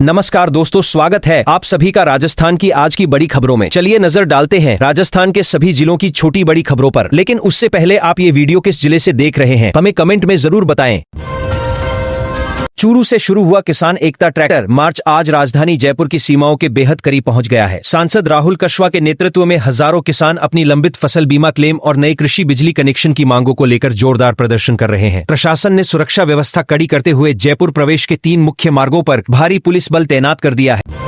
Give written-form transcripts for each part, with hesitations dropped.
नमस्कार दोस्तों, स्वागत है आप सभी का राजस्थान की आज की बड़ी खबरों में। चलिए नजर डालते हैं राजस्थान के सभी जिलों की छोटी बड़ी खबरों पर। लेकिन उससे पहले आप ये वीडियो किस जिले से देख रहे हैं हमें कमेंट में जरूर बताएं। चूरू से शुरू हुआ किसान एकता ट्रैक्टर मार्च आज राजधानी जयपुर की सीमाओं के बेहद करीब पहुंच गया है। सांसद राहुल कशवा के नेतृत्व में हजारों किसान अपनी लंबित फसल बीमा क्लेम और नई कृषि बिजली कनेक्शन की मांगों को लेकर जोरदार प्रदर्शन कर रहे हैं। प्रशासन ने सुरक्षा व्यवस्था कड़ी करते हुए जयपुर प्रवेश के 3 मुख्य मार्गों पर भारी पुलिस बल तैनात कर दिया है।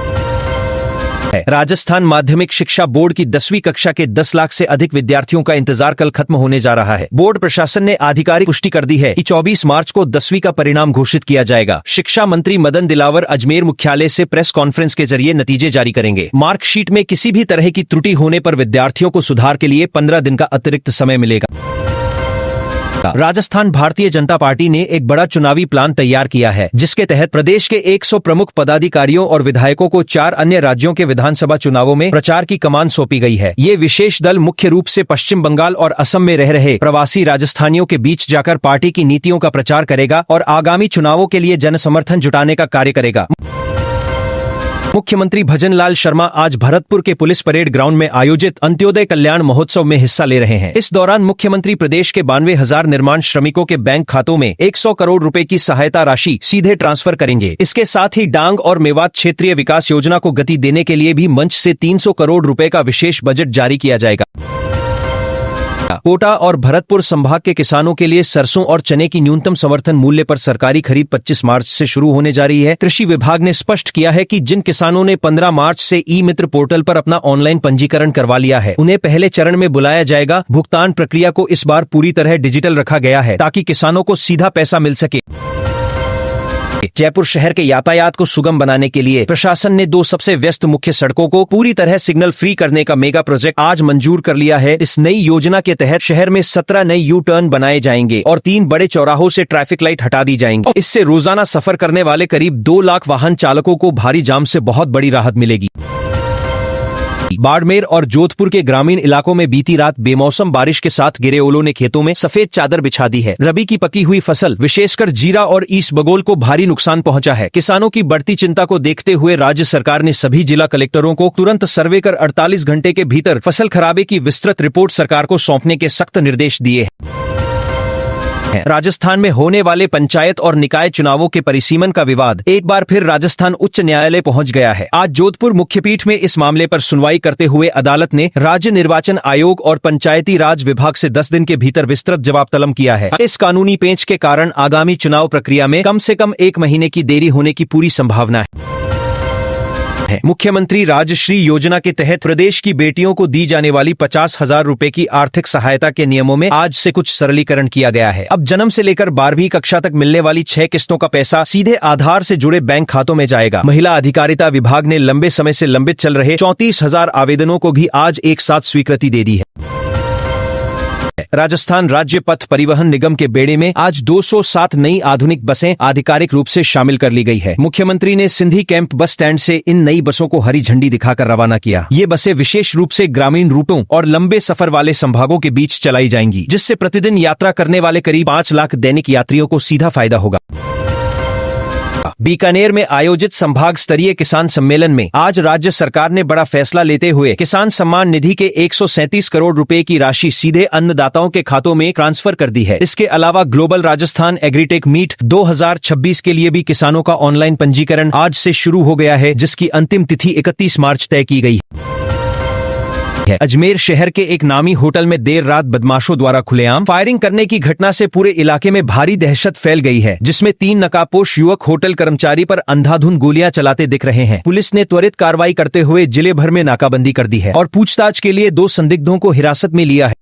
राजस्थान माध्यमिक शिक्षा बोर्ड की 10वीं कक्षा के 10 लाख से अधिक विद्यार्थियों का इंतजार कल खत्म होने जा रहा है। बोर्ड प्रशासन ने आधिकारिक पुष्टि कर दी है कि 24 मार्च को 10वीं का परिणाम घोषित किया जाएगा। शिक्षा मंत्री मदन दिलावर अजमेर मुख्यालय से प्रेस कॉन्फ्रेंस के जरिए नतीजे जारी करेंगे। मार्कशीट में किसी भी तरह की त्रुटि होने पर विद्यार्थियों को सुधार के लिए 15 दिन का अतिरिक्त समय मिलेगा। राजस्थान भारतीय जनता पार्टी ने एक बड़ा चुनावी प्लान तैयार किया है, जिसके तहत प्रदेश के 100 प्रमुख पदाधिकारियों और विधायकों को 4 अन्य राज्यों के विधानसभा चुनावों में प्रचार की कमान सौंपी गई है। ये विशेष दल मुख्य रूप से पश्चिम बंगाल और असम में रह रहे प्रवासी राजस्थानियों के बीच जाकर पार्टी की नीतियों का प्रचार करेगा और आगामी चुनावों के लिए जन समर्थन जुटाने का कार्य करेगा। मुख्यमंत्री भजनलाल शर्मा आज भरतपुर के पुलिस परेड ग्राउंड में आयोजित अंत्योदय कल्याण महोत्सव में हिस्सा ले रहे हैं। इस दौरान मुख्यमंत्री प्रदेश के 92,000 निर्माण श्रमिकों के बैंक खातों में 100 करोड़ रुपए की सहायता राशि सीधे ट्रांसफर करेंगे। इसके साथ ही डांग और मेवात क्षेत्रीय विकास योजना को गति देने के लिए भी मंच से 300 करोड़ रुपए का विशेष बजट जारी किया जाएगा। कोटा और भरतपुर संभाग के किसानों के लिए सरसों और चने की न्यूनतम समर्थन मूल्य पर सरकारी खरीद 25 मार्च से शुरू होने जा रही है। कृषि विभाग ने स्पष्ट किया है कि जिन किसानों ने 15 मार्च से ई मित्र पोर्टल पर अपना ऑनलाइन पंजीकरण करवा लिया है, उन्हें पहले चरण में बुलाया जाएगा। भुगतान प्रक्रिया को इस बार पूरी तरह डिजिटल रखा गया है ताकि किसानों को सीधा पैसा मिल सके। जयपुर शहर के यातायात को सुगम बनाने के लिए प्रशासन ने 2 सबसे व्यस्त मुख्य सड़कों को पूरी तरह सिग्नल फ्री करने का मेगा प्रोजेक्ट आज मंजूर कर लिया है। इस नई योजना के तहत शहर में 17 नए यू टर्न बनाए जाएंगे और 3 बड़े चौराहों से ट्रैफिक लाइट हटा दी जाएंगी। इससे रोजाना सफर करने वाले करीब 2 लाख वाहन चालकों को भारी जाम से बहुत बड़ी राहत मिलेगी। बाड़मेर और जोधपुर के ग्रामीण इलाकों में बीती रात बेमौसम बारिश के साथ गिरे ओलों ने खेतों में सफेद चादर बिछा दी है। रबी की पकी हुई फसल विशेषकर जीरा और ईसबगोल को भारी नुकसान पहुंचा है। किसानों की बढ़ती चिंता को देखते हुए राज्य सरकार ने सभी जिला कलेक्टरों को तुरंत सर्वे कर 48 घंटे के भीतर फसल खराबे की विस्तृत रिपोर्ट सरकार को सौंपने के सख्त निर्देश दिए हैं। राजस्थान में होने वाले पंचायत और निकाय चुनावों के परिसीमन का विवाद एक बार फिर राजस्थान उच्च न्यायालय पहुंच गया है। आज जोधपुर मुख्यपीठ में इस मामले पर सुनवाई करते हुए अदालत ने राज्य निर्वाचन आयोग और पंचायती राज विभाग से 10 दिन के भीतर विस्तृत जवाब तलब किया है। इस कानूनी पेंच के कारण आगामी चुनाव प्रक्रिया में कम से कम 1 महीने की देरी होने की पूरी संभावना है। मुख्यमंत्री राजश्री योजना के तहत प्रदेश की बेटियों को दी जाने वाली 50,000 रुपए की आर्थिक सहायता के नियमों में आज से कुछ सरलीकरण किया गया है। अब जन्म से लेकर 12वीं कक्षा तक मिलने वाली 6 किस्तों का पैसा सीधे आधार से जुड़े बैंक खातों में जाएगा। महिला अधिकारिता विभाग ने लंबे समय से लंबित चल रहे 34,000 आवेदनों को भी आज एक साथ स्वीकृति दे दी है। राजस्थान राज्य पथ परिवहन निगम के बेड़े में आज 207 नई आधुनिक बसें आधिकारिक रूप से शामिल कर ली गई है। मुख्यमंत्री ने सिंधी कैंप बस स्टैंड से इन नई बसों को हरी झंडी दिखाकर रवाना किया। ये बसें विशेष रूप से ग्रामीण रूटों और लंबे सफर वाले संभागों के बीच चलाई जाएंगी, जिससे प्रतिदिन यात्रा करने वाले करीब 5 लाख दैनिक यात्रियों को सीधा फायदा होगा। बीकानेर में आयोजित संभाग स्तरीय किसान सम्मेलन में आज राज्य सरकार ने बड़ा फैसला लेते हुए किसान सम्मान निधि के 137 करोड़ रुपए की राशि सीधे अन्नदाताओं के खातों में ट्रांसफर कर दी है। इसके अलावा ग्लोबल राजस्थान एग्रीटेक मीट 2026 के लिए भी किसानों का ऑनलाइन पंजीकरण आज से शुरू हो गया है, जिसकी अंतिम तिथि 31 मार्च तय की गई है। अजमेर शहर के एक नामी होटल में देर रात बदमाशों द्वारा खुलेआम फायरिंग करने की घटना से पूरे इलाके में भारी दहशत फैल गई है, जिसमें 3 नकाबपोश युवक होटल कर्मचारी पर अंधाधुंध गोलियां चलाते दिख रहे हैं। पुलिस ने त्वरित कार्रवाई करते हुए जिले भर में नाकाबंदी कर दी है और पूछताछ के लिए 2 संदिग्धों को हिरासत में लिया है।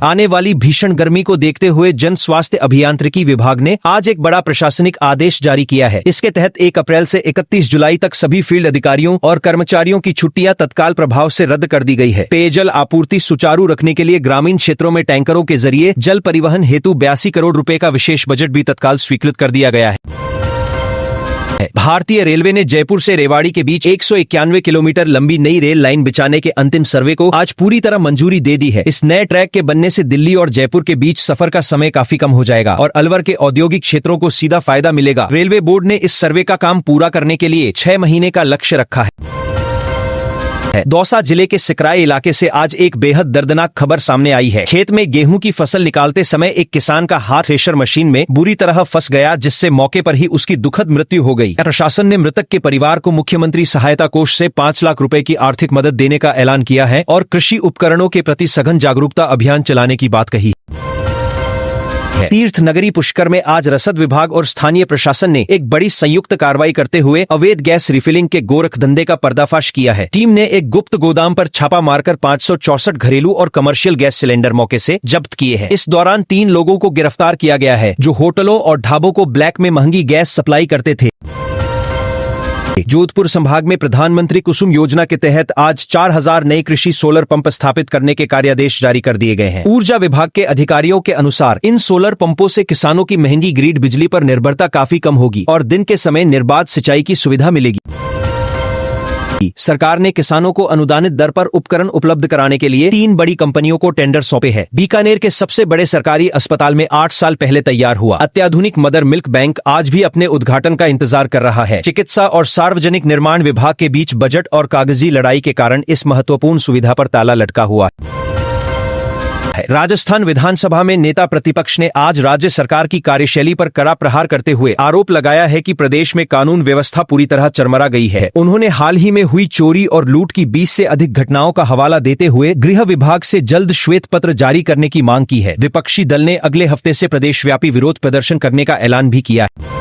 आने वाली भीषण गर्मी को देखते हुए जन स्वास्थ्य अभियांत्रिकी विभाग ने आज एक बड़ा प्रशासनिक आदेश जारी किया है। इसके तहत 1 अप्रैल से 31 जुलाई तक सभी फील्ड अधिकारियों और कर्मचारियों की छुट्टियां तत्काल प्रभाव से रद्द कर दी गई है। पेयजल आपूर्ति सुचारू रखने के लिए ग्रामीण क्षेत्रों में टैंकरों के जरिए जल परिवहन हेतु 82 करोड़ रुपए का विशेष बजट भी तत्काल स्वीकृत कर दिया गया है। भारतीय रेलवे ने जयपुर से रेवाड़ी के बीच 191 किलोमीटर लंबी नई रेल लाइन बिछाने के अंतिम सर्वे को आज पूरी तरह मंजूरी दे दी है। इस नए ट्रैक के बनने से दिल्ली और जयपुर के बीच सफर का समय काफी कम हो जाएगा और अलवर के औद्योगिक क्षेत्रों को सीधा फायदा मिलेगा। रेलवे बोर्ड ने इस सर्वे का काम पूरा करने के लिए 6 महीने का लक्ष्य रखा है। दौसा जिले के सिकराई इलाके से आज एक बेहद दर्दनाक खबर सामने आई है। खेत में गेहूं की फसल निकालते समय एक किसान का हाथ थ्रेशर मशीन में बुरी तरह फंस गया, जिससे मौके पर ही उसकी दुखद मृत्यु हो गई। प्रशासन ने मृतक के परिवार को मुख्यमंत्री सहायता कोष से 5 लाख रुपए की आर्थिक मदद देने का ऐलान किया है और कृषि उपकरणों के प्रति सघन जागरूकता अभियान चलाने की बात कही। तीर्थ नगरी पुष्कर में आज रसद विभाग और स्थानीय प्रशासन ने एक बड़ी संयुक्त कार्रवाई करते हुए अवैध गैस रिफिलिंग के गोरख धंधे का पर्दाफाश किया है। टीम ने एक गुप्त गोदाम पर छापा मारकर 564 घरेलू और कमर्शियल गैस सिलेंडर मौके से जब्त किए हैं। इस दौरान 3 लोगों को गिरफ्तार किया गया है जो होटलों और ढाबों को ब्लैक में महंगी गैस सप्लाई करते थे। जोधपुर संभाग में प्रधानमंत्री कुसुम योजना के तहत आज 4000 नए कृषि सोलर पंप स्थापित करने के कार्यादेश जारी कर दिए गए हैं। ऊर्जा विभाग के अधिकारियों के अनुसार इन सोलर पंपों से किसानों की महंगी ग्रिड बिजली पर निर्भरता काफी कम होगी और दिन के समय निर्बाध सिंचाई की सुविधा मिलेगी। सरकार ने किसानों को अनुदानित दर पर उपकरण उपलब्ध कराने के लिए 3 बड़ी कंपनियों को टेंडर सौंपे हैं। बीकानेर के सबसे बड़े सरकारी अस्पताल में 8 साल पहले तैयार हुआ अत्याधुनिक मदर मिल्क बैंक आज भी अपने उद्घाटन का इंतजार कर रहा है। चिकित्सा और सार्वजनिक निर्माण विभाग के बीच बजट और कागजी लड़ाई के कारण इस महत्वपूर्ण सुविधा पर ताला लटका हुआ है। राजस्थान विधानसभा में नेता प्रतिपक्ष ने आज राज्य सरकार की कार्यशैली पर कड़ा प्रहार करते हुए आरोप लगाया है कि प्रदेश में कानून व्यवस्था पूरी तरह चरमरा गई है। उन्होंने हाल ही में हुई चोरी और लूट की 20 से अधिक घटनाओं का हवाला देते हुए गृह विभाग से जल्द श्वेत पत्र जारी करने की मांग की है। विपक्षी दल ने अगले हफ्ते से प्रदेशव्यापी विरोध प्रदर्शन करने का ऐलान भी किया है।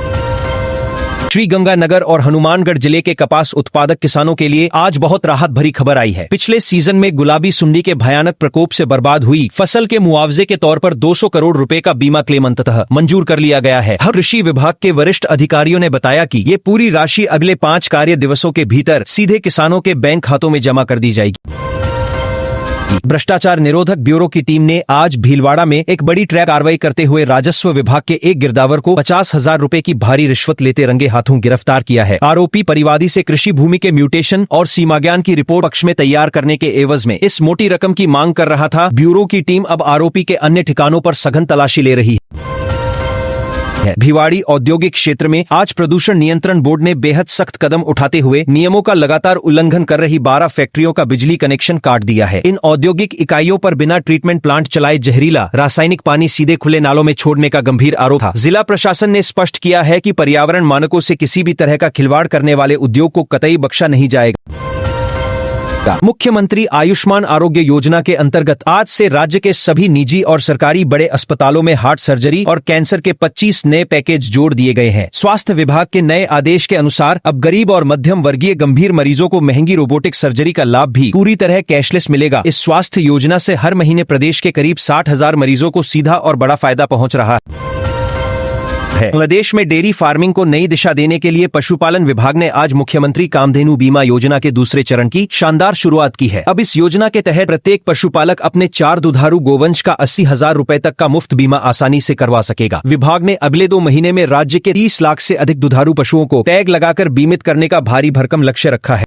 श्रीगंगानगर और हनुमानगढ़ जिले के कपास उत्पादक किसानों के लिए आज बहुत राहत भरी खबर आई है। पिछले सीजन में गुलाबी सुंडी के भयानक प्रकोप से बर्बाद हुई फसल के मुआवजे के तौर पर 200 करोड़ रुपए का बीमा क्लेम अंततः मंजूर कर लिया गया है। कृषि विभाग के वरिष्ठ अधिकारियों ने बताया कि ये पूरी राशि अगले 5 कार्य दिवसों के भीतर सीधे किसानों के बैंक खातों में जमा कर दी जाएगी। भ्रष्टाचार निरोधक ब्यूरो की टीम ने आज भीलवाड़ा में एक बड़ी ट्रैप कार्रवाई करते हुए राजस्व विभाग के एक गिरदावर को 50,000 रुपए की भारी रिश्वत लेते रंगे हाथों गिरफ्तार किया है। आरोपी परिवादी से कृषि भूमि के म्यूटेशन और सीमा ज्ञान की रिपोर्ट पक्ष में तैयार करने के एवज में इस मोटी रकम की मांग कर रहा था। ब्यूरो की टीम अब आरोपी के अन्य ठिकानों पर सघन तलाशी ले रही है। भिवाड़ी औद्योगिक क्षेत्र में आज प्रदूषण नियंत्रण बोर्ड ने बेहद सख्त कदम उठाते हुए नियमों का लगातार उल्लंघन कर रही 12 फैक्ट्रियों का बिजली कनेक्शन काट दिया है। इन औद्योगिक इकाइयों पर बिना ट्रीटमेंट प्लांट चलाए जहरीला रासायनिक पानी सीधे खुले नालों में छोड़ने का गंभीर आरोप था। जिला प्रशासन ने स्पष्ट किया है कि पर्यावरण मानकों से किसी भी तरह का खिलवाड़ करने वाले उद्योग को कतई बख्शा नहीं जाएगा। मुख्यमंत्री आयुष्मान आरोग्य योजना के अंतर्गत आज से राज्य के सभी निजी और सरकारी बड़े अस्पतालों में हार्ट सर्जरी और कैंसर के 25 नए पैकेज जोड़ दिए गए हैं। स्वास्थ्य विभाग के नए आदेश के अनुसार अब गरीब और मध्यम वर्गीय गंभीर मरीजों को महंगी रोबोटिक सर्जरी का लाभ भी पूरी तरह कैशलेस मिलेगा। इस स्वास्थ्य योजना से हर महीने प्रदेश के करीब 60,000 मरीजों को सीधा और बड़ा फायदा पहुंच रहा है। प्रदेश में डेयरी फार्मिंग को नई दिशा देने के लिए पशुपालन विभाग ने आज मुख्यमंत्री कामधेनु बीमा योजना के दूसरे चरण की शानदार शुरुआत की है। अब इस योजना के तहत प्रत्येक पशुपालक अपने 4 दुधारू गोवंश का 80,000 रुपए तक का मुफ्त बीमा आसानी से करवा सकेगा। विभाग ने अगले 2 महीने में राज्य के 30 लाख से अधिक दुधारू पशुओं को टैग लगाकर बीमित करने का भारी भरकम लक्ष्य रखा है।